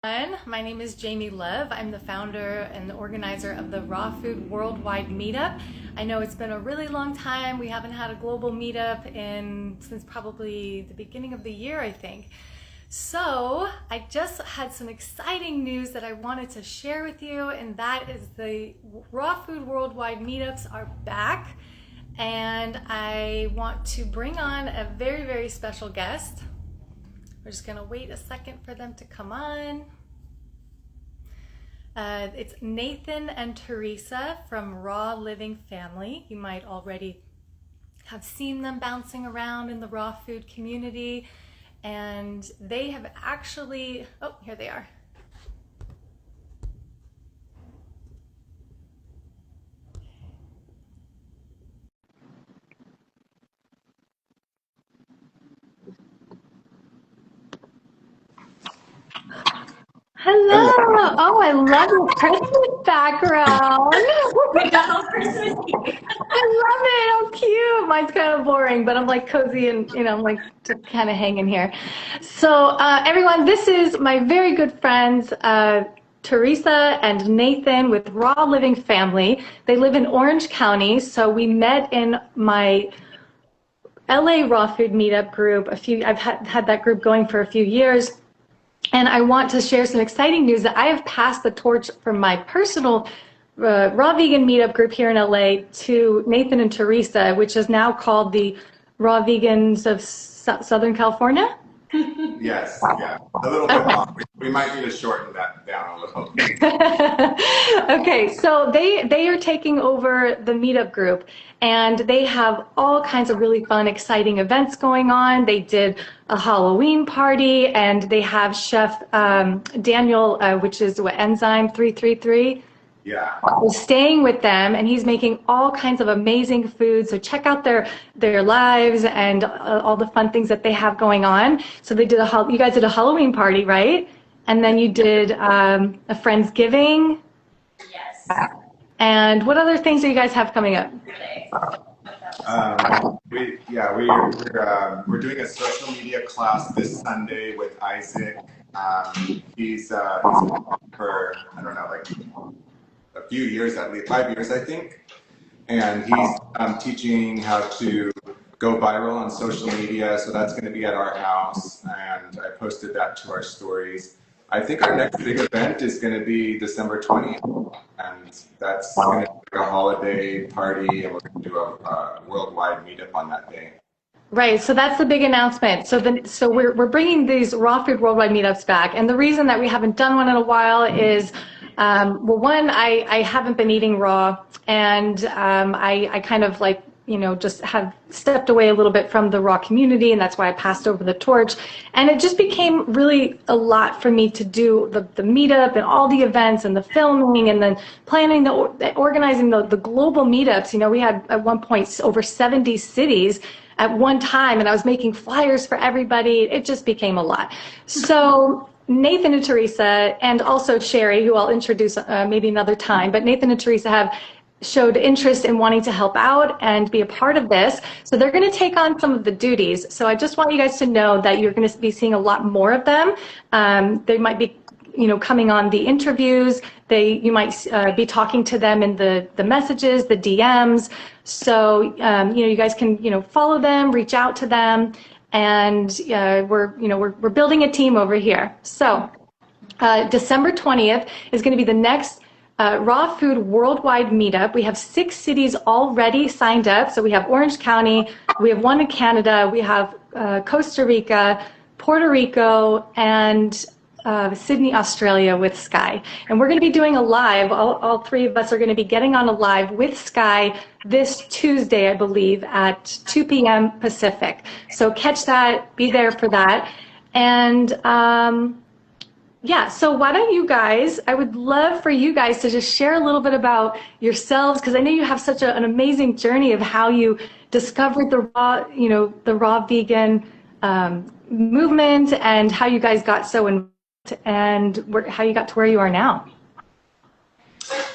My name is Jamie Love. I'm the founder and the organizer of the Raw Food Worldwide Meetup. I know it's been a really long time. We haven't had a global meetup since probably the beginning of the year, I think. So I just had some exciting news that I wanted to share with you, and that is the Raw Food Worldwide Meetups are back, and I want to bring on a very, very special guest. We're just gonna wait a second for them to come on. It's Nathan and Theresa from Raw Living Family. You might already have seen them bouncing around in the raw food community. And they have actually, oh, here they are. Hello. Hello. Oh, I love your Christmas background. We got all Christmassy. I love it. How cute. Mine's kind of boring, but I'm like cozy and, I'm like just kind of hanging here. So, everyone, this is my very good friends, Theresa and Nathan with Raw Living Family. They live in Orange County. So we met in my LA Raw Food Meetup group. I've had that group going for a few years. And I want to share some exciting news that I have passed the torch from my personal Raw Vegan Meetup group here in LA to Nathan and Theresa, which is now called the Raw Vegans of Southern California. Yes, yeah, a little bit long. We might need to shorten that down a little. Okay, so they are taking over the meetup group, and they have all kinds of really fun, exciting events going on. They did a Halloween party, and they have Chef Daniel, which is Enzyme 333. Yeah. Is staying with them, and he's making all kinds of amazing food. So check out their lives and all the fun things that they have going on. So they did you guys did a Halloween party, right? And then you did a Friendsgiving. Yes. And what other things do you guys have coming up? We're doing a social media class this Sunday with Isaac. He's for I don't know, like a few years, at least 5 years, I think. And he's teaching how to go viral on social media. So that's going to be at our house. And I posted that to our stories. I think our next big event is going to be December 20th. And that's going to be a holiday party. And we're going to do a worldwide meetup on that day. Right, so that's the big announcement. So we're bringing these Raw Food Worldwide Meetups back, and the reason that we haven't done one in a while is, well, one, I haven't been eating raw, and I kind of like, just have stepped away a little bit from the raw community, and that's why I passed over the torch. And it just became really a lot for me to do the meetup and all the events and the filming and then planning, organizing the global meetups. We had at one point over 70 cities at one time, and I was making flyers for everybody. It just became a lot. So Nathan and Theresa, and also Sherry, who I'll introduce maybe another time, but Nathan and Theresa have showed interest in wanting to help out and be a part of this. So they're going to take on some of the duties. So I just want you guys to know that you're going to be seeing a lot more of them. They might be coming on the interviews. You might be talking to them in the messages, the DMs. So, you guys can, follow them, reach out to them. And we're building a team over here. So December 20th is going to be the next Raw Food Worldwide Meetup. We have 6 cities already signed up. So we have Orange County, we have one in Canada, we have Costa Rica, Puerto Rico, and Sydney, Australia with Sky. And we're going to be doing a live. All 3 of us are going to be getting on a live with Sky this Tuesday, I believe, at 2 p.m. Pacific. So catch that, be there for that. And yeah, so why don't you guys, I would love for you guys to just share a little bit about yourselves, because I know you have such an amazing journey of how you discovered the raw vegan movement, and how you guys got so involved, and how you got to where you are now.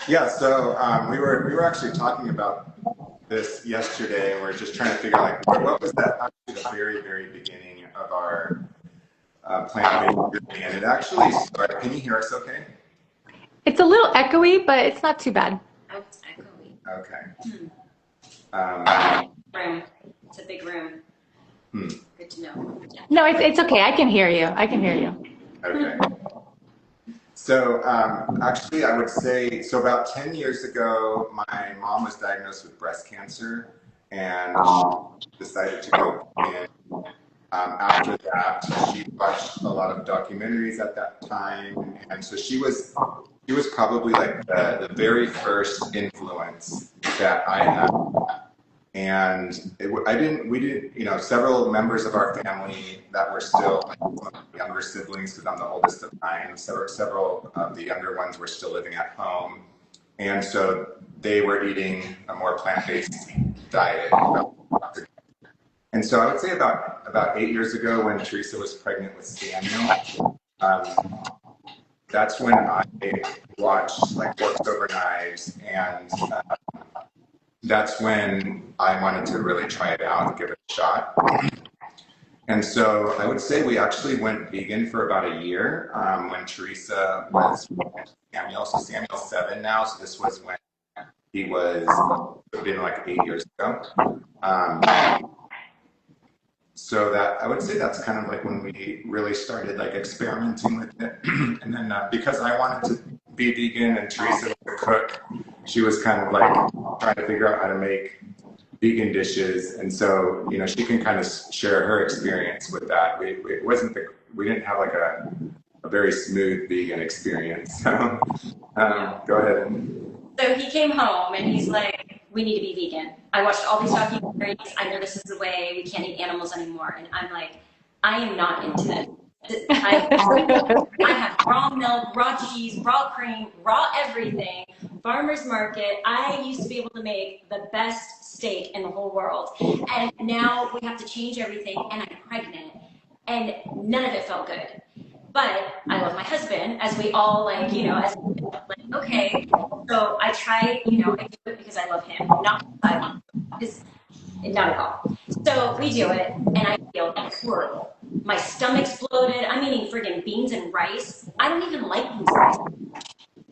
Yeah, so we were actually talking about this yesterday, and we're just trying to figure out, like, what was that actually the very, very beginning of our plant-based journey, and it actually started. Can you hear us okay? It's a little echoey, but it's not too bad. Oh, it's echoey. Okay. Room. It's a big room. Good to know. No, it's okay. I can hear you. I can hear you. Okay. So actually, I would say, so about 10 years ago, my mom was diagnosed with breast cancer, and she decided to go in. After that, she watched a lot of documentaries at that time, and so she was probably like the very first influence that I had. And we didn't, you know, several members of our family that were still like, younger siblings, because I'm the oldest of 9, several of the younger ones were still living at home. And so they were eating a more plant-based diet. And so I would say about 8 years ago, when Theresa was pregnant with Samuel, that's when I watched like Forks Over Knives, and that's when I wanted to really try it out and give it a shot. And so I would say we actually went vegan for about a year when Theresa was Samuel. So Samuel's 7 now, so this was when he was, been like 8 years ago. So that, I would say that's kind of like when we really started like experimenting with it. And then because I wanted to be vegan and Theresa was a cook, she was kind of like trying to figure out how to make vegan dishes. And so, you know, she can kind of share her experience with that. We didn't have like a very smooth vegan experience. So go ahead. So he came home and he's like, we need to be vegan. I watched all these documentaries. I know this is the way. We can't eat animals anymore. And I'm like, I am not into this. I have raw milk, raw cheese, raw cream, raw everything, farmer's market. I used to be able to make the best steak in the whole world. And now we have to change everything, and I'm pregnant. And none of it felt good. But I love my husband, as we all like, you know, as like, okay. So I try, you know, I do it because I love him, not because I want him. Not at all. So we do it, and I feel horrible. My stomach's bloated. I'm eating friggin' beans and rice. I don't even like beans and rice.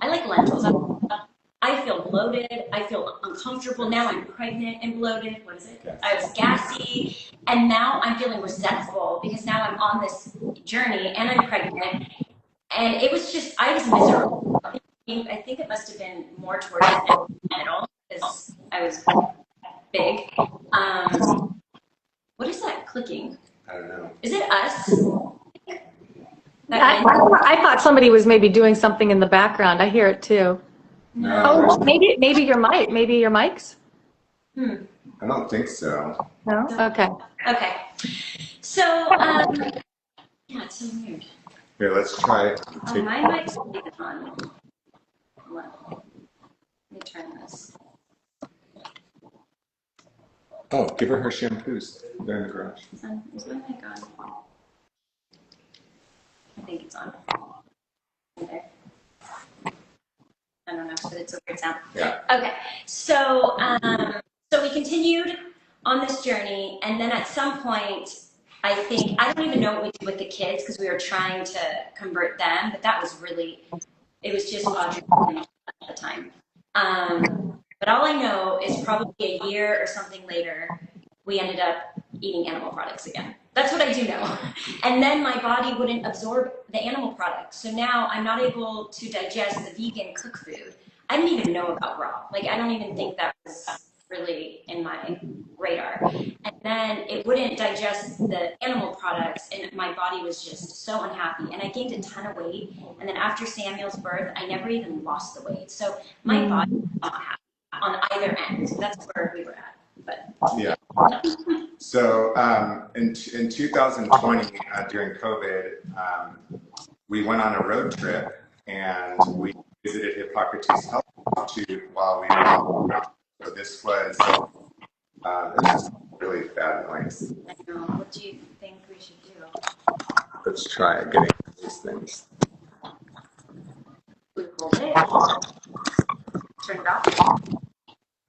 I like lentils. I feel bloated. I feel uncomfortable. Now I'm pregnant and bloated. What is it? I was gassy. And now I'm feeling resentful because now I'm on this journey and I'm pregnant. And it was just, I was miserable. I think it must have been more towards the middle because I was big. What is that clicking? I don't know. Is it us? I thought somebody was maybe doing something in the background. I hear it too. No. Oh, maybe your mic. Maybe your mics. I don't think so. No. Okay. Okay. So, yeah, it's so weird. Here, let's try. My mic's on. Let me turn this. Oh, give her shampoos. They're in the garage. Is my mic on? I think it's on. Okay. I don't know, but it's a weird sound. Yeah. Okay. So, so we continued on this journey, and then at some point, I think, I don't even know what we did with the kids because we were trying to convert them, but that was really, it was just Audrey at the time. But all I know is probably a year or something later, we ended up eating animal products again. That's what I do know. And then my body wouldn't absorb the animal products. So now I'm not able to digest the vegan cook food. I didn't even know about raw. Like, I don't even think that was really in my radar. And then it wouldn't digest the animal products, and my body was just so unhappy. And I gained a ton of weight. And then after Samuel's birth, I never even lost the weight. So my body was not happy on either end. That's where we were at. But yeah. So in 2020, during COVID, we went on a road trip and we visited Hippocrates Health Institute while we were out. So this was just really bad noise. I know. What do you think we should do? Let's try getting these things. We hold it. Turn it off.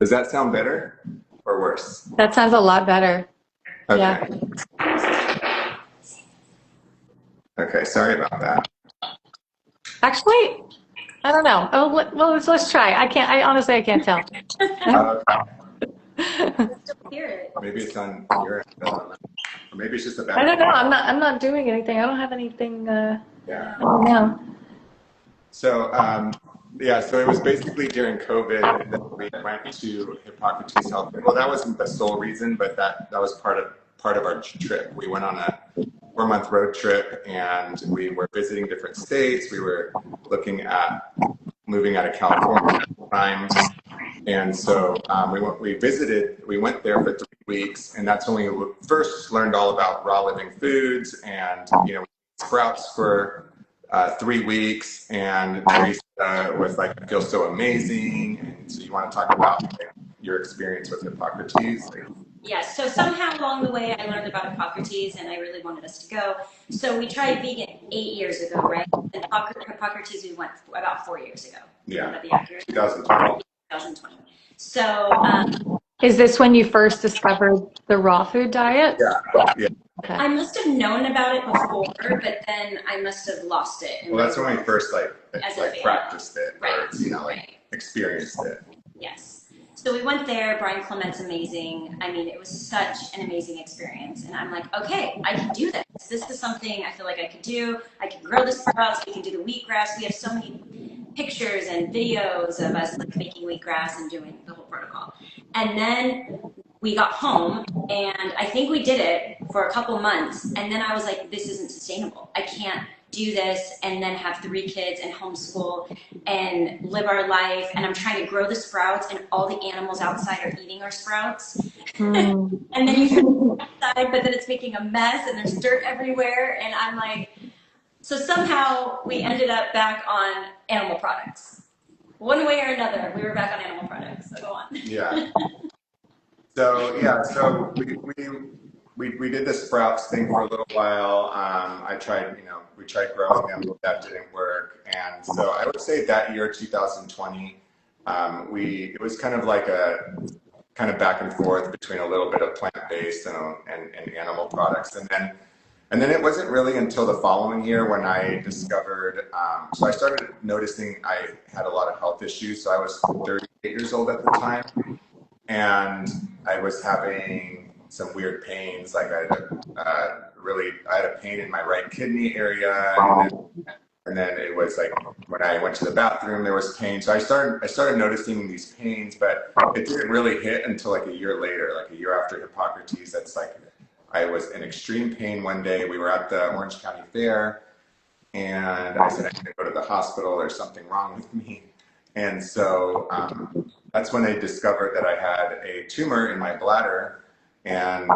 Does that sound better or worse? That sounds a lot better. Okay. Yeah. sorry about that. Actually, I don't know. Oh, well, let's try. I honestly, I can't tell. Still hear it. Maybe it's on your end. I don't know. Or maybe it's just a I bad. don't know. I'm not doing anything. I don't have anything. Yeah. I don't know. So, yeah, so it was basically during COVID that we went to Hippocrates Health. Well, that wasn't the sole reason, but that was part of our trip. We went on a 4-month road trip, and we were visiting different states. We were looking at moving out of California at the time. And so we went there for 3 weeks, and that's when we first learned all about raw living foods, and, sprouts for 3 weeks. And Theresa was like, I feel so amazing. And so you want to talk about your experience with Hippocrates? Yes, so somehow along the way I learned about Hippocrates and I really wanted us to go. So we tried vegan 8 years ago, right? And Hippocrates we went about 4 years ago. Yeah. Would that be accurate? 2020. 2020. So Is this when you first discovered the raw food diet? Yeah. Okay. I must have known about it before, but then I must have lost it. Well, that's when we first practiced it, right. or experienced it. Yes. So we went there. Brian Clement's amazing. I mean, it was such an amazing experience. And I'm like, okay, I can do this. This is something I feel like I could do. I can grow the sprouts. We can do the wheatgrass. We have so many pictures and videos of us making wheatgrass and doing the whole protocol. And then we got home, and I think we did it for a couple months. And then I was like, this isn't sustainable. I can't do this and then have 3 kids and homeschool and live our life. And I'm trying to grow the sprouts, and all the animals outside are eating our sprouts. And then you go outside, but then it's making a mess, and there's dirt everywhere. And I'm like, so somehow we ended up back on animal products. One way or another, we were back on animal products. So go on. Yeah. So we did the sprouts thing for a little while. We tried growing them, but that didn't work. And so I would say that year, 2020, it was kind of like a kind of back and forth between a little bit of plant-based and animal products. And then it wasn't really until the following year when I discovered, so I started noticing I had a lot of health issues. So I was 38 years old at the time, and I was having some weird pains. Like I had a pain in my right kidney area, and then it was like when I went to the bathroom, there was pain. So I started noticing these pains, but it didn't really hit until like a year later, like a year after Hippocrates. That's like, I was in extreme pain one day. We were at the Orange County Fair, and I said, I need to go to the hospital. There's something wrong with me. And so that's when they discovered that I had a tumor in my bladder, and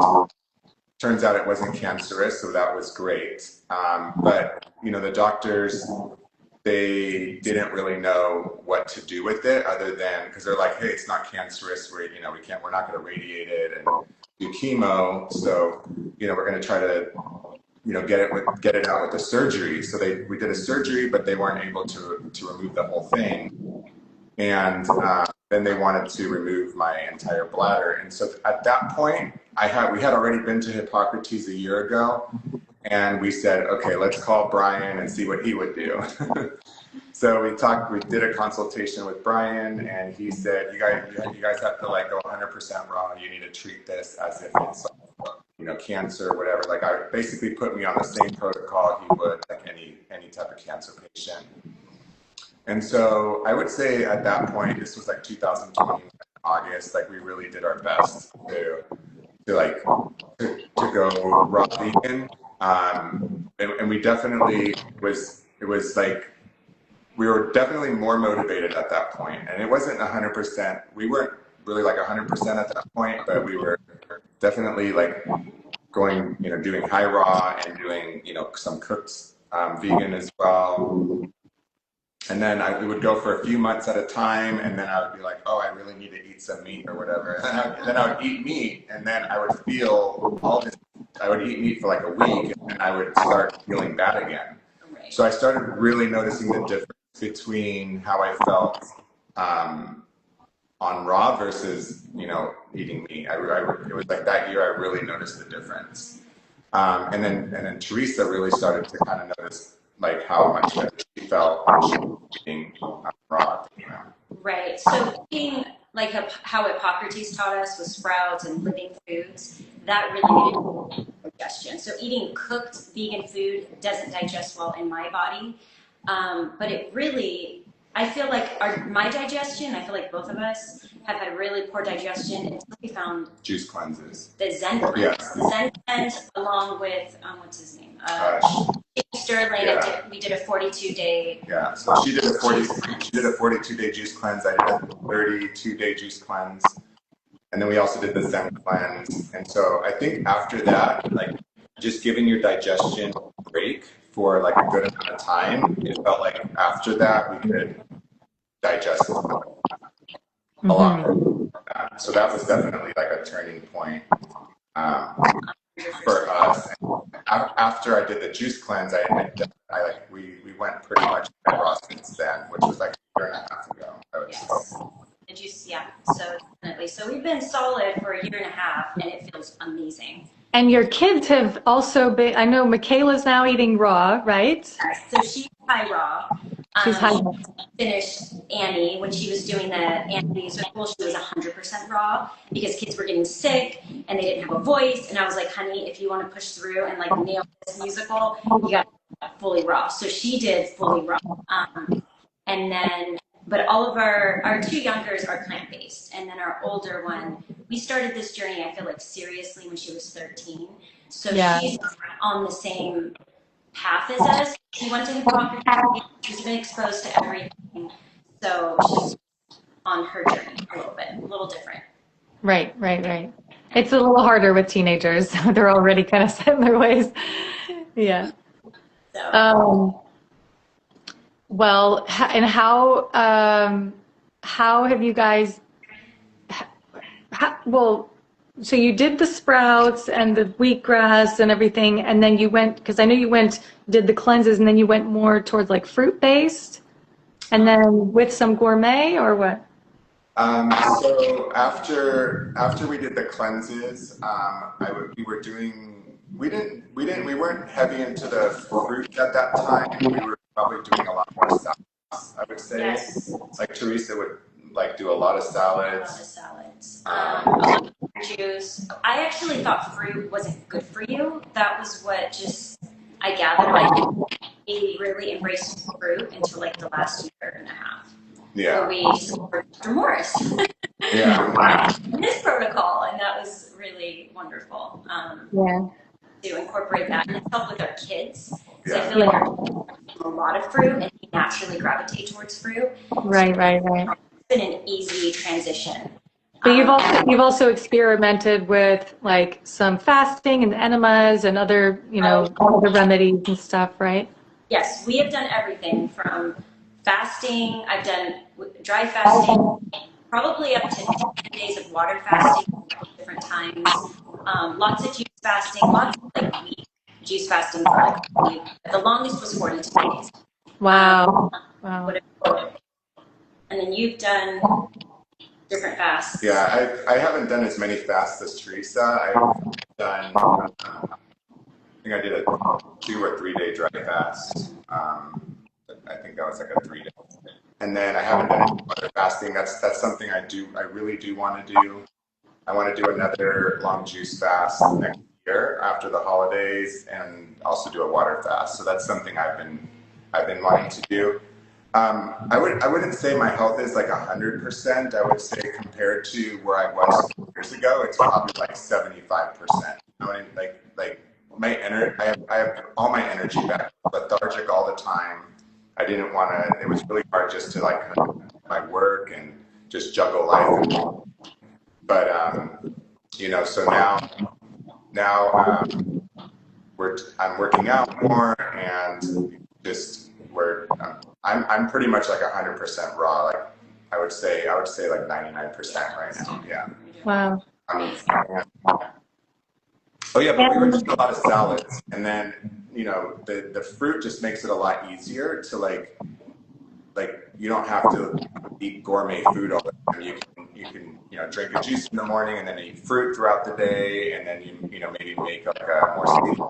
turns out it wasn't cancerous, so that was great. But the doctors, they didn't really know what to do with it, other than, because they're like, hey, it's not cancerous. We're not going to radiate it and do chemo. So, we're going to try to, get it out with the surgery. So we did a surgery, but they weren't able to remove the whole thing. And then they wanted to remove my entire bladder. And so at that point, we had already been to Hippocrates a year ago, and we said, okay, let's call Brian and see what he would do. So we did a consultation with Brian, and he said, you guys have to go 100% raw. You need to treat this as if it's cancer or whatever. Like, I basically put me on the same protocol he would like any type of cancer patient. And so I would say at that point, this was like 2020 August, like we really did our best to go raw vegan. And we definitely it was like, we were definitely more motivated at that point. And it wasn't 100%. We weren't really like 100% at that point, but we were definitely like going, doing high raw and doing, some cooked vegan as well. And then we would go for a few months at a time, and then I would be like, oh, I really need to eat some meat or whatever. And then I would eat meat, and then I would feel all this. I would eat meat for like a week, and then I would start feeling bad again. So I started really noticing the difference between how I felt on raw versus, eating meat. It was like that year I really noticed the difference. And then Theresa really started to kind of notice like how much better she felt when she was eating raw. Right. So eating like how Hippocrates taught us with sprouts and living foods, that really needed digestion. So eating cooked vegan food doesn't digest well in my body, but it really, I feel like my digestion, I feel like both of us have had really poor digestion until we found juice cleanses. The Zen cleanse. Yeah. The Zen cleanse along with, what's his name? Sterling. Yeah. We did a 42-day. Yeah, so she did a 42-day juice cleanse. I did a 32-day juice cleanse. And then we also did the Zen cleanse. And so I think after that, like just giving your digestion a break for like a good amount of time, it felt like after that we could digest a lot more. So that was definitely like a turning point for us. And after I did the juice cleanse, we went pretty much raw since then, which was like a year and a half ago. The juice, yeah. So definitely. So we've been solid for a year and a half, and it feels amazing. And your kids have also been, I know Michaela's now eating raw, right? Yes. So she's high raw. She's high raw. Finished Annie when she was doing the Annie music school. She was 100% raw because kids were getting sick and they didn't have a voice. And I was like, honey, if you want to push through and like nail this musical, you got to fully raw. So she did fully raw. And then, but all of our two youngers are plant-based. And then our older one, we started this journey, I feel like seriously when she was 13. So she's on the same path as us. She went to Hippocrates. She's been exposed to everything. So she's on her journey a little different. Right. It's a little harder with teenagers. They're already kind of set in their ways. Yeah. So. Well, and how have you guys, so you did the sprouts and the wheatgrass and everything, and then you went, because I know you did the cleanses, and then you went more towards like fruit-based, and then with some gourmet, or what? So after we did the cleanses, we weren't heavy into the fruit at that time. We were probably doing a lot more salads, I would say. Yes. Like Theresa would like do a lot of salads. A lot of juice. I actually thought fruit wasn't good for you. That was what I gathered. I didn't really embrace fruit until like the last year and a half. Yeah. Where we discovered Dr. Morris. Yeah. His protocol, and that was really wonderful. To incorporate that and help with our kids. So I feel like our kids a lot of fruit and they naturally gravitate towards fruit. Right. It's been an easy transition. But you've also experimented with like some fasting and enemas and other, other remedies and stuff, right? Yes, we have done everything from fasting. I've done dry fasting, probably up to 10 days of water fasting at different times. Lots of juice fasting, lots of like week juice fasting for like a week. The longest was 42 days. Wow. And then you've done different fasts. Yeah, I haven't done as many fasts as Theresa. I've done, I think I did a 2 or 3 day dry fast. I think that was like a 3 day. And then I haven't done any water fasting. That's something I really do want to do. I want to do another long juice fast next year after the holidays, and also do a water fast. So that's something I've been wanting to do. I wouldn't say my health is like 100%. I would say compared to where I was years ago, it's probably like 75%. I mean, like my energy, I have all my energy back. Lethargic all the time. I didn't want to. It was really hard just to like my work and just juggle life. But so now I'm working out more, and just I'm pretty much like 100% raw. Like I would say like 99% right now. Yeah. Wow. Oh yeah, but we were doing a lot of salads, and then the fruit just makes it a lot easier to like you don't have to eat gourmet food all the time. drink a juice in the morning and then eat fruit throughout the day, and then maybe make like a more steady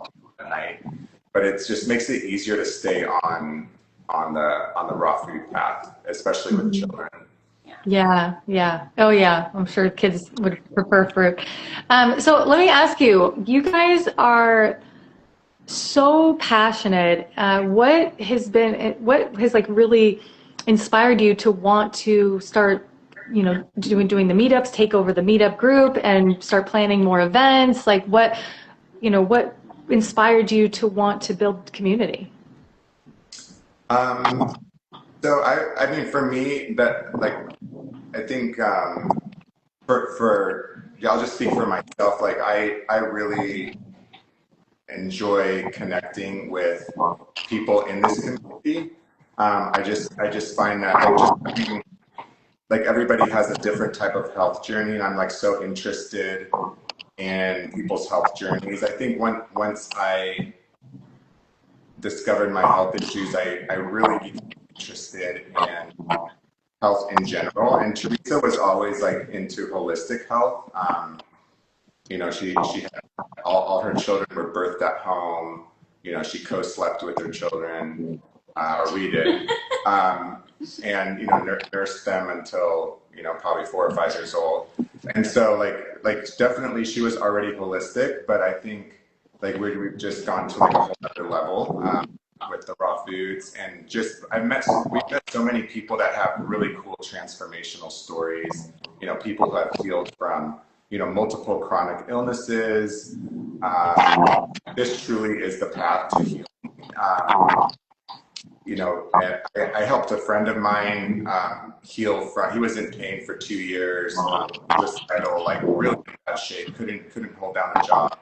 at night. But it just makes it easier to stay on the raw food path, especially with children. Yeah, yeah. Oh, yeah. I'm sure kids would prefer fruit. So let me ask you, you guys are so passionate. What has like really inspired you to want to start, doing the meetups, take over the meetup group and start planning more events? Like what inspired you to want to build community? So I mean, for me, that like I think yeah, I'll just speak for myself. Like I really enjoy connecting with people in this community. I just find that like like everybody has a different type of health journey, and I'm like so interested in people's health journeys. I think once I discovered my health issues, I really became interested in health in general. And Theresa was always like into holistic health. She had all her children were birthed at home. She co-slept with her children, or we did, and nursed them until probably 4 or 5 years old. And so like definitely she was already holistic, but I think like we've just gone to like a whole other level with the raw foods, and just we've met so many people that have really cool transformational stories. People who have healed from multiple chronic illnesses. This truly is the path to healing. I helped a friend of mine heal from. He was in pain for 2 years, suicidal, like really in bad shape, couldn't hold down a job,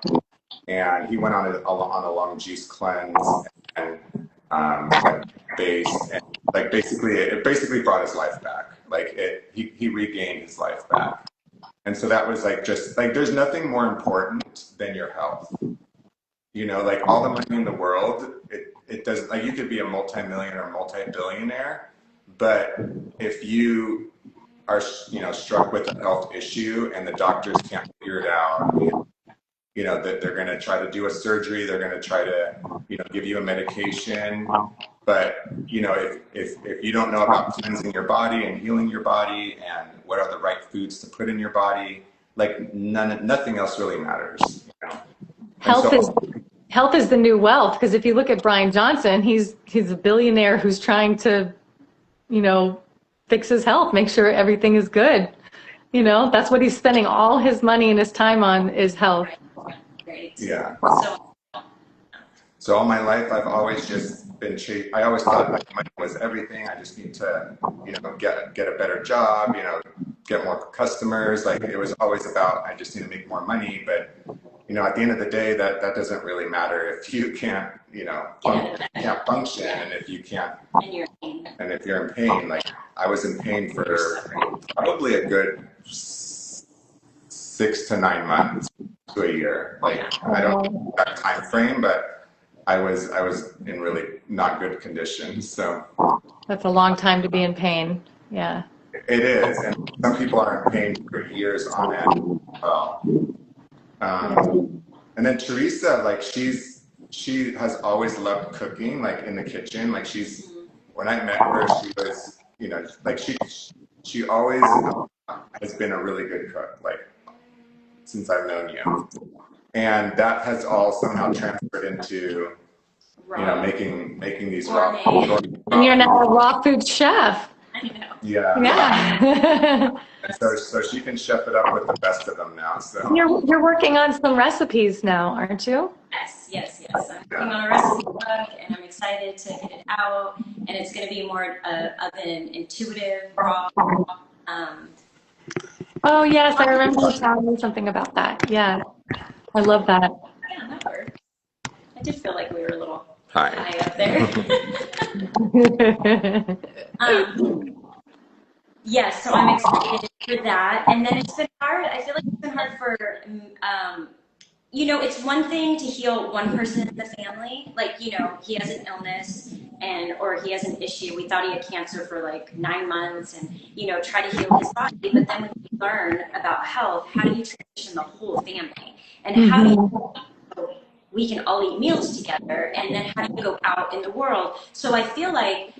and he went on a long juice cleanse and went based, and like it basically brought his life back. Like he regained his life back. And so that was like, just like, there's nothing more important than your health. Like all the money in the world, it does, like you could be a multi-millionaire or multi-billionaire, but if you are, struck with a health issue and the doctors can't figure it out, that they're going to try to do a surgery, they're going to try to, give you a medication. But, if you don't know about cleansing your body and healing your body and what are the right foods to put in your body, like nothing else really matters. Health is the new wealth, because if you look at Brian Johnson, he's a billionaire who's trying to, fix his health, make sure everything is good. That's what he's spending all his money and his time on, is health. Yeah. So all my life, I've always just been I always thought like money was everything. I just need to, get a better job, get more customers. Like it was always about, I just need to make more money. But, at the end of the day, that doesn't really matter if you can't, can't function, and if you can't, and if you're in pain. Like I was in pain for probably a good 6 to 9 months to a year. Like I don't know that time frame, but I was in really not good conditions. So That's a long time to be in pain. Yeah. It is, and some people are in pain for years on end. Well, and then Theresa, like she has always loved cooking, like in the kitchen. Like when I met her, she was, like she always has been a really good cook, like since I've known you, and that has all somehow transferred into making these raw. And you're now a raw food chef. I know. Yeah. Yeah. And so she can chef it up with the best of them now. So You're working on some recipes now, aren't you? Yes. I'm working on a recipe book, and I'm excited to get it out. And it's going to be more of an intuitive, raw. Oh yes, I remember you telling me something about that. Yeah, I love that. Yeah, that worked. I did feel like we were a little Hi. high up there. Yes, so I'm excited for that. And then it's been hard. I feel like it's been hard for, it's one thing to heal one person in the family. Like, he has an illness or he has an issue. We thought he had cancer for like 9 months and, try to heal his body. But then when you learn about health, how do you transition the whole family? And how do you we can all eat meals together, and then how do you go out in the world? So I feel like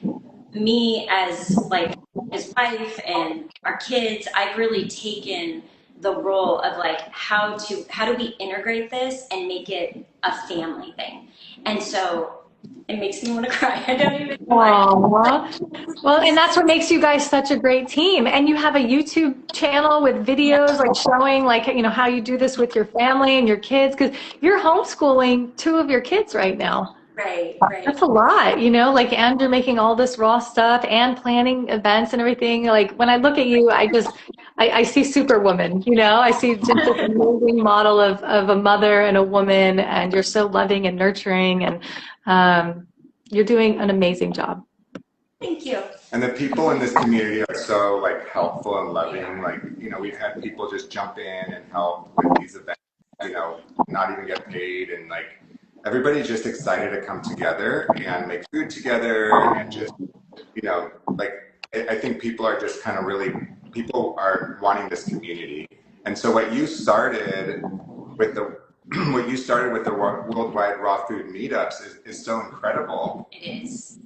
me as like his wife and our kids, I've really taken the role of like how do we integrate this and make it a family thing. And so it makes me want to cry. I don't even know why. Aww. Well, and that's what makes you guys such a great team. And you have a YouTube channel with videos like showing like, you know, how you do this with your family and your kids, because you're homeschooling two of your kids right now. Right, right. That's a lot, you know, like, and you're making all this raw stuff and planning events and everything. Like when I look at you, I see Superwoman, you know, I see just this amazing model of a mother and a woman, and you're so loving and nurturing, and you're doing an amazing job. Thank you. And the people in this community are so like helpful and loving. Like, you know, we've had people just jump in and help with these events, you know, not even get paid, and like everybody's just excited to come together and make food together, and just, you know, like I think people are just kind of really, people are wanting this community. And so what you started with the worldwide raw food meetups is so incredible. It is.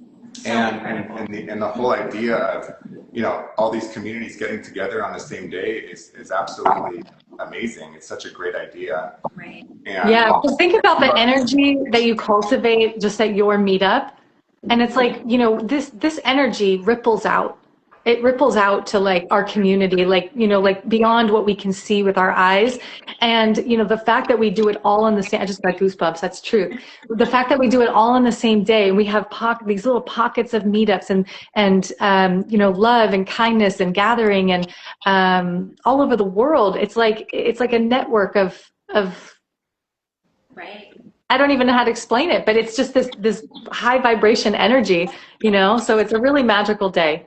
And the whole idea of, you know, all these communities getting together on the same day is absolutely amazing. It's such a great idea. Right. And Yeah, just think about the energy that you cultivate just at your meetup. And it's like, you know, this energy ripples out. It ripples out to like our community, like, you know, like beyond what we can see with our eyes. And, you know, the fact that we do it all in the same, I just got goosebumps, that's true. The fact that we do it all in the same day, and we have these little pockets of meetups and you know, love and kindness and gathering and all over the world. It's like a network of Right. I don't even know how to explain it, but it's just this high vibration energy, you know, so it's a really magical day.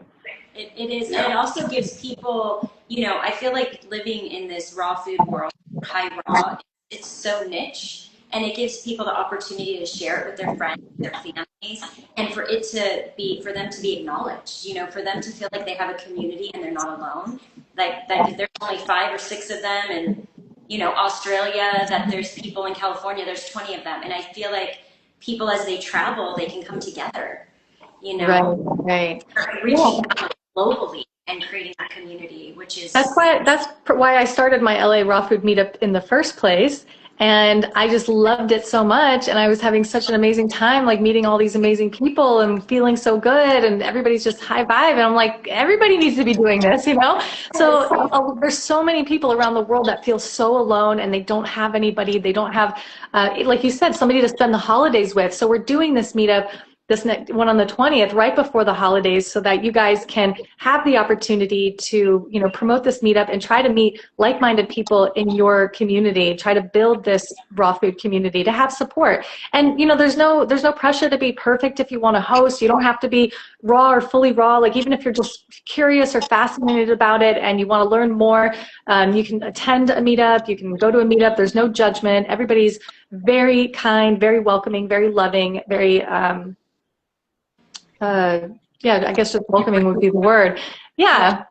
It is, and it also gives people, you know, I feel like living in this raw food world, high raw, it's so niche, and it gives people the opportunity to share it with their friends, their families, and for them to be acknowledged, you know, for them to feel like they have a community and they're not alone. Like that, if there's only 5 or 6 of them, and you know, Australia, that there's people in California, there's 20 of them, and I feel like people as they travel, they can come together, you know, Right. reaching out globally and creating that community, which is That's why I started my LA Raw Food Meetup in the first place. And I just loved it so much. And I was having such an amazing time, like meeting all these amazing people and feeling so good. And everybody's just high vibe. And I'm like, everybody needs to be doing this, you know? So there's so many people around the world that feel so alone, and they don't have anybody. They don't have, like you said, somebody to spend the holidays with. So we're doing this meetup, this next one on the 20th, right before the holidays, so that you guys can have the opportunity to, you know, promote this meetup and try to meet like-minded people in your community, try to build this raw food community, to have support. And, you know, there's no pressure to be perfect if you want to host. You don't have to be raw or fully raw. Like, even if you're just curious or fascinated about it and you want to learn more, you can attend a meetup, you can go to a meetup. There's no judgment. Everybody's very kind, very welcoming, very loving, very yeah, I guess just welcoming would be the word. Yeah.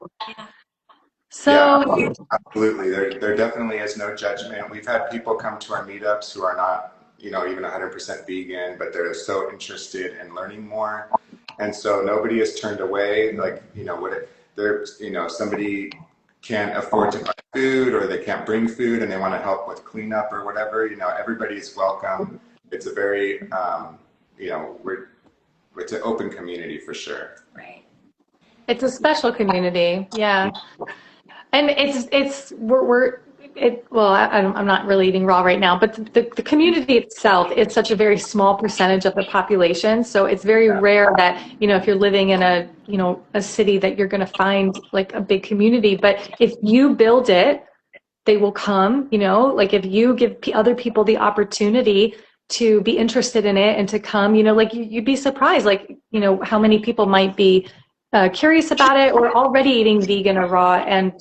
So yeah, absolutely. There definitely is no judgment. We've had people come to our meetups who are not, you know, even 100% vegan, but they're so interested in learning more. And so nobody is turned away. Like, you know, there's, you know, somebody can't afford to buy food, or they can't bring food and they want to help with cleanup or whatever, you know, everybody is welcome. It's a very, you know, it's an open community for sure. right. it's a special community. Yeah. And I'm not really eating raw right now, but the community itself is such a very small percentage of the population. So it's very rare that, you know, if you're living in a, you know, a city, that you're going to find like a big community. But if you build it, they will come, you know, like if you give other people the opportunity to be interested in it and to come, you know, like you'd be surprised, like, you know, how many people might be curious about it or already eating vegan or raw and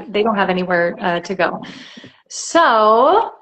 they don't have anywhere to go. So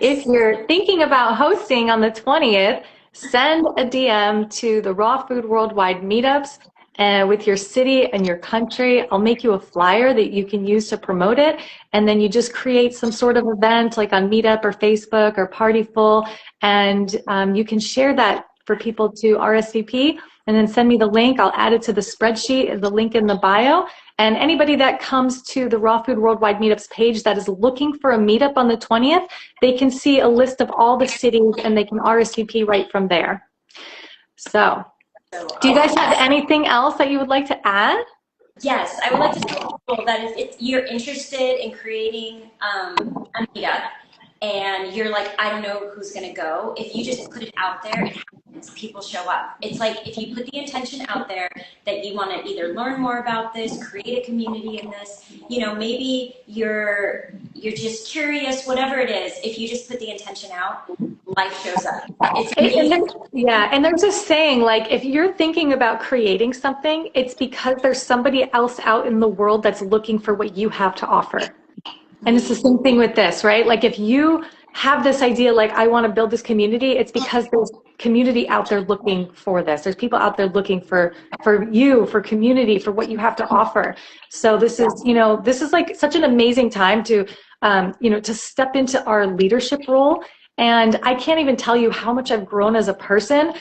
if you're thinking about hosting on the 20th, send a DM to the Raw Food Worldwide Meetups with your city and your country. I'll make you a flyer that you can use to promote it. And then you just create some sort of event like on Meetup or Facebook or Partyful. And you can share that for people to RSVP and then send me the link. I'll add it to the spreadsheet, the link in the bio. And anybody that comes to the Raw Food Worldwide Meetups page that is looking for a meetup on the 20th, they can see a list of all the cities and they can RSVP right from there. So, do you guys have anything else that you would like to add? Yes, I would like to tell people that if you're interested in creating a meetup and you're like, I don't know who's going to go, if you just put it out there, it happens. People show up. It's like if you put the intention out there that you want to either learn more about this, create a community in this, you know, maybe you're just curious, whatever it is, if you just put the intention out, life shows up. And there's this saying, like, if you're thinking about creating something, it's because there's somebody else out in the world that's looking for what you have to offer. And it's the same thing with this, right? Like if you have this idea, like I want to build this community, it's because there's community out there looking for this. There's people out there looking for you, for community, for what you have to offer. So this is, you know, this is like such an amazing time to, you know, to step into our leadership role. And I can't even tell you how much I've grown as a person,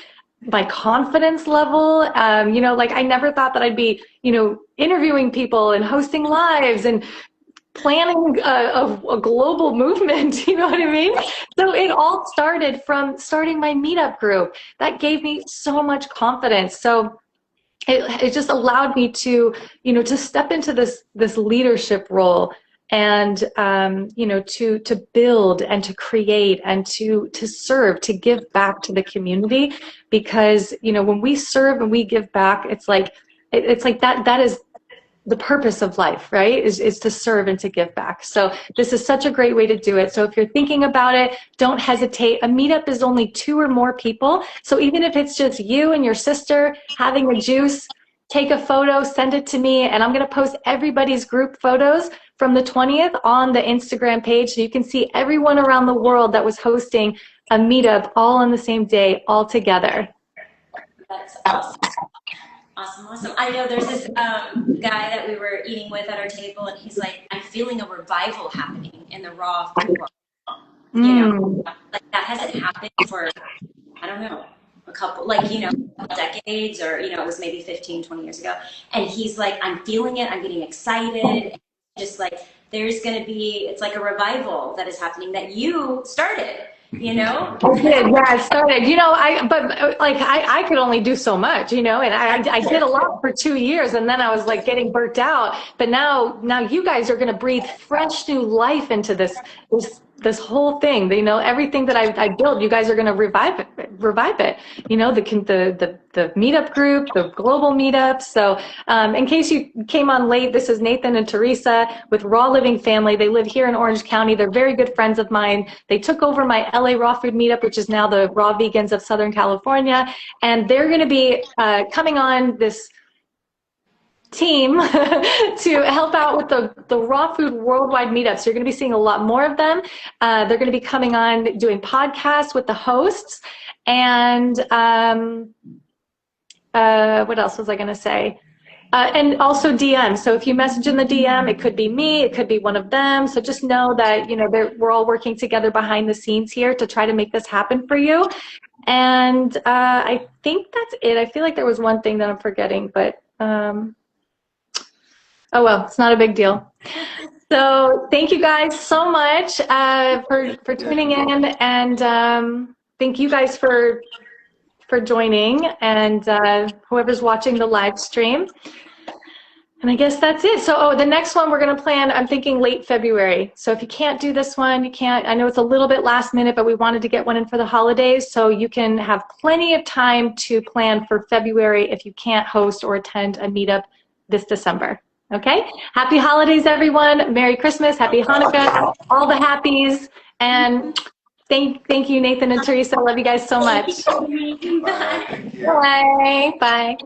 my confidence level. You know, like I never thought that I'd be, you know, interviewing people and hosting lives and planning a global movement, you know what I mean? So it all started from starting my meetup group. That gave me so much confidence. So it just allowed me to, you know, to step into this leadership role and, you know, to build and to create and to serve, to give back to the community. Because, you know, when we serve and we give back, it's like that is the purpose of life, right? Is to serve and to give back. So this is such a great way to do it. So if you're thinking about it, don't hesitate. A meetup is only 2 or more people. So even if it's just you and your sister having a juice, take a photo, send it to me, and I'm gonna post everybody's group photos from the 20th on the Instagram page so you can see everyone around the world that was hosting a meetup all on the same day, all together. That's awesome. Awesome. I know there's this guy that we were eating with at our table, and he's like, I'm feeling a revival happening in the raw food world. You know, like that hasn't happened for, I don't know, a couple, like, you know, decades, or, you know, it was maybe 15, 20 years ago. And he's like, I'm feeling it. I'm getting excited. Just like, there's going to be, it's like a revival that is happening that you started. You know? I did, yeah, I started. You know, I could only do so much, you know, and I did a lot for 2 years, and then I was like getting burnt out. But now you guys are going to breathe fresh new life into this whole thing. You know, everything that I built, you guys are going to revive it. You know, the meetup group, the global meetup. So in case you came on late, this is Nathan and Theresa with Raw Living Family. They live here in Orange County. They're very good friends of mine. They took over my LA Raw Food Meetup, which is now the Raw Vegans of Southern California. And they're going to be coming on this team to help out with the Raw Food Worldwide Meetups. You're going to be seeing a lot more of them. They're going to be coming on doing podcasts with the hosts. And what else was I going to say? And also DM. So if you message in the DM, it could be me, it could be one of them. So just know that, you know, we're all working together behind the scenes here to try to make this happen for you. And I think that's it. I feel like there was one thing that I'm forgetting, but oh well, it's not a big deal. So thank you guys so much for tuning in, and thank you guys for joining, and whoever's watching the live stream. And I guess that's it. So, the next one we're going to plan, I'm thinking late February. So if you can't do this one, you can't. I know it's a little bit last minute, but we wanted to get one in for the holidays. So you can have plenty of time to plan for February if you can't host or attend a meetup this December. Okay? Happy holidays, everyone. Merry Christmas. Happy Hanukkah. All the happies. And thank you, Nathan and Theresa. I love you guys so much. Bye. Bye. Bye.